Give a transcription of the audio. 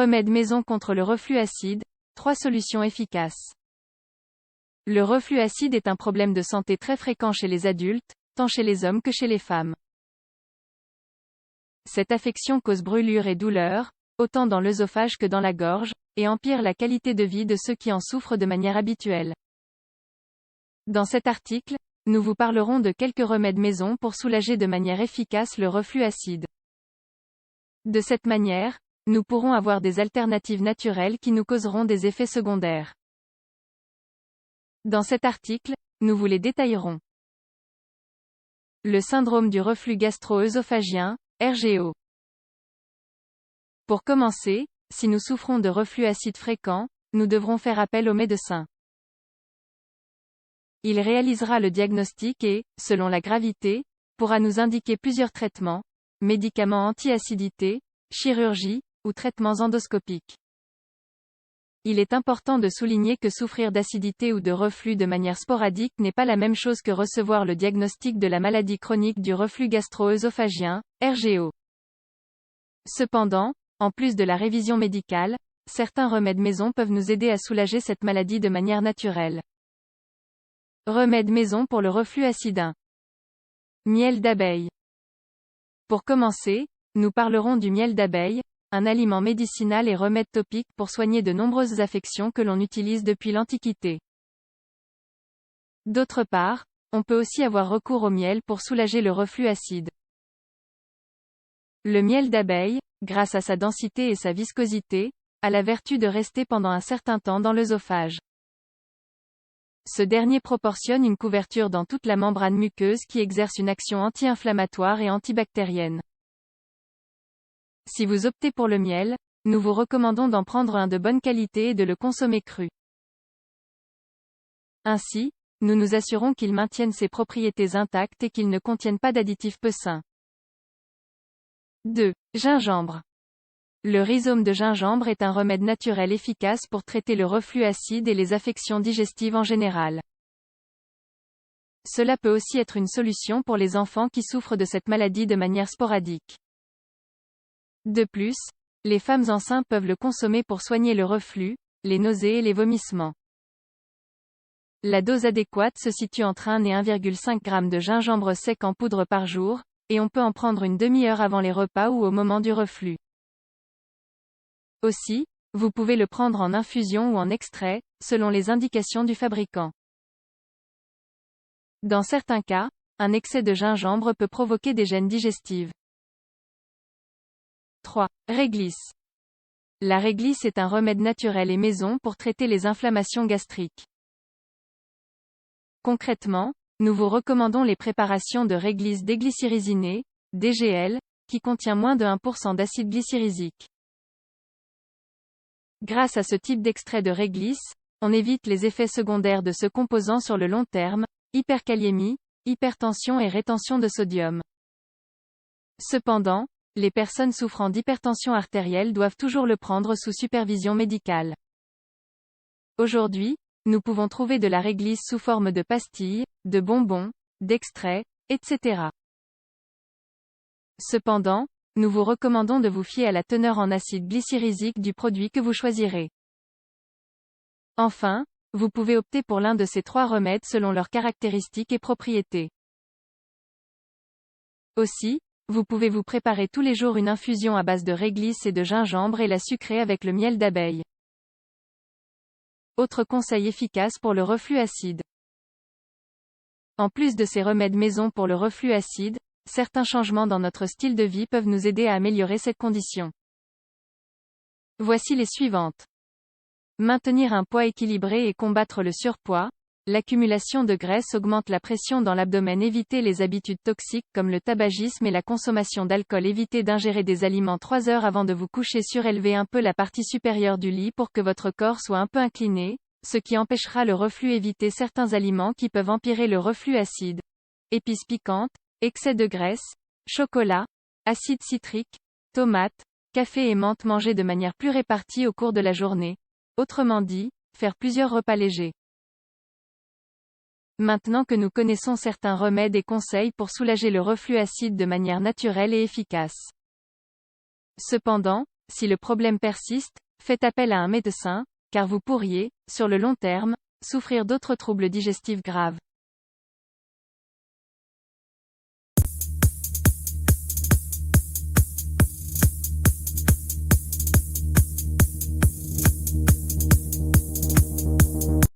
Remède maison contre le reflux acide, 3 solutions efficaces. Le reflux acide est un problème de santé très fréquent chez les adultes, tant chez les hommes que chez les femmes. Cette affection cause brûlures et douleurs, autant dans l'œsophage que dans la gorge, et empire la qualité de vie de ceux qui en souffrent de manière habituelle. Dans cet article, nous vous parlerons de quelques remèdes maison pour soulager de manière efficace le reflux acide. De cette manière, nous pourrons avoir des alternatives naturelles qui nous causeront des effets secondaires. Dans cet article, nous vous les détaillerons. Le syndrome du reflux gastro-œsophagien, RGO. Pour commencer, si nous souffrons de reflux acide fréquent, nous devrons faire appel au médecin. Il réalisera le diagnostic et, selon la gravité, pourra nous indiquer plusieurs traitements, médicaments anti-acidité, chirurgie, ou traitements endoscopiques. Il est important de souligner que souffrir d'acidité ou de reflux de manière sporadique n'est pas la même chose que recevoir le diagnostic de la maladie chronique du reflux gastro-œsophagien, RGO. Cependant, en plus de la révision médicale, certains remèdes maison peuvent nous aider à soulager cette maladie de manière naturelle. Remèdes maison pour le reflux acide 1. Miel d'abeille. Pour commencer, nous parlerons du miel d'abeille, un aliment médicinal et remède topique pour soigner de nombreuses affections que l'on utilise depuis l'Antiquité. D'autre part, on peut aussi avoir recours au miel pour soulager le reflux acide. Le miel d'abeille, grâce à sa densité et sa viscosité, a la vertu de rester pendant un certain temps dans l'œsophage. Ce dernier proportionne une couverture dans toute la membrane muqueuse qui exerce une action anti-inflammatoire et antibactérienne. Si vous optez pour le miel, nous vous recommandons d'en prendre un de bonne qualité et de le consommer cru. Ainsi, nous nous assurons qu'il maintienne ses propriétés intactes et qu'il ne contienne pas d'additifs peu sains. 2. Gingembre. Le rhizome de gingembre est un remède naturel efficace pour traiter le reflux acide et les affections digestives en général. Cela peut aussi être une solution pour les enfants qui souffrent de cette maladie de manière sporadique. De plus, les femmes enceintes peuvent le consommer pour soigner le reflux, les nausées et les vomissements. La dose adéquate se situe entre 1 et 1,5 g de gingembre sec en poudre par jour, et on peut en prendre une demi-heure avant les repas ou au moment du reflux. Aussi, vous pouvez le prendre en infusion ou en extrait, selon les indications du fabricant. Dans certains cas, un excès de gingembre peut provoquer des gênes digestives. 3. Réglisse. La réglisse est un remède naturel et maison pour traiter les inflammations gastriques. Concrètement, nous vous recommandons les préparations de réglisse déglycyrisinée, DGL, qui contient moins de 1% d'acide glycyrrhésique. Grâce à ce type d'extrait de réglisse, on évite les effets secondaires de ce composant sur le long terme, hyperkaliémie, hypertension et rétention de sodium. Cependant, les personnes souffrant d'hypertension artérielle doivent toujours le prendre sous supervision médicale. Aujourd'hui, nous pouvons trouver de la réglisse sous forme de pastilles, de bonbons, d'extraits, etc. Cependant, nous vous recommandons de vous fier à la teneur en acide glycyrrhésique du produit que vous choisirez. Enfin, vous pouvez opter pour l'un de ces 3 remèdes selon leurs caractéristiques et propriétés. Aussi, vous pouvez vous préparer tous les jours une infusion à base de réglisse et de gingembre et la sucrer avec le miel d'abeille. Autre conseil efficace pour le reflux acide. En plus de ces remèdes maison pour le reflux acide, certains changements dans notre style de vie peuvent nous aider à améliorer cette condition. Voici les suivantes. Maintenir un poids équilibré et combattre le surpoids. L'accumulation de graisse augmente la pression dans l'abdomen. Éviter les habitudes toxiques comme le tabagisme et la consommation d'alcool. Évitez d'ingérer des aliments 3 heures avant de vous coucher. Surélevez un peu la partie supérieure du lit pour que votre corps soit un peu incliné, ce qui empêchera le reflux. Évitez certains aliments qui peuvent empirer le reflux acide. Épices piquantes, excès de graisse, chocolat, acide citrique, tomates, café et menthe. Manger de manière plus répartie au cours de la journée. Autrement dit, faire plusieurs repas légers. Maintenant que nous connaissons certains remèdes et conseils pour soulager le reflux acide de manière naturelle et efficace. Cependant, Si le problème persiste, faites appel à un médecin, car vous pourriez, sur le long terme, souffrir d'autres troubles digestifs graves.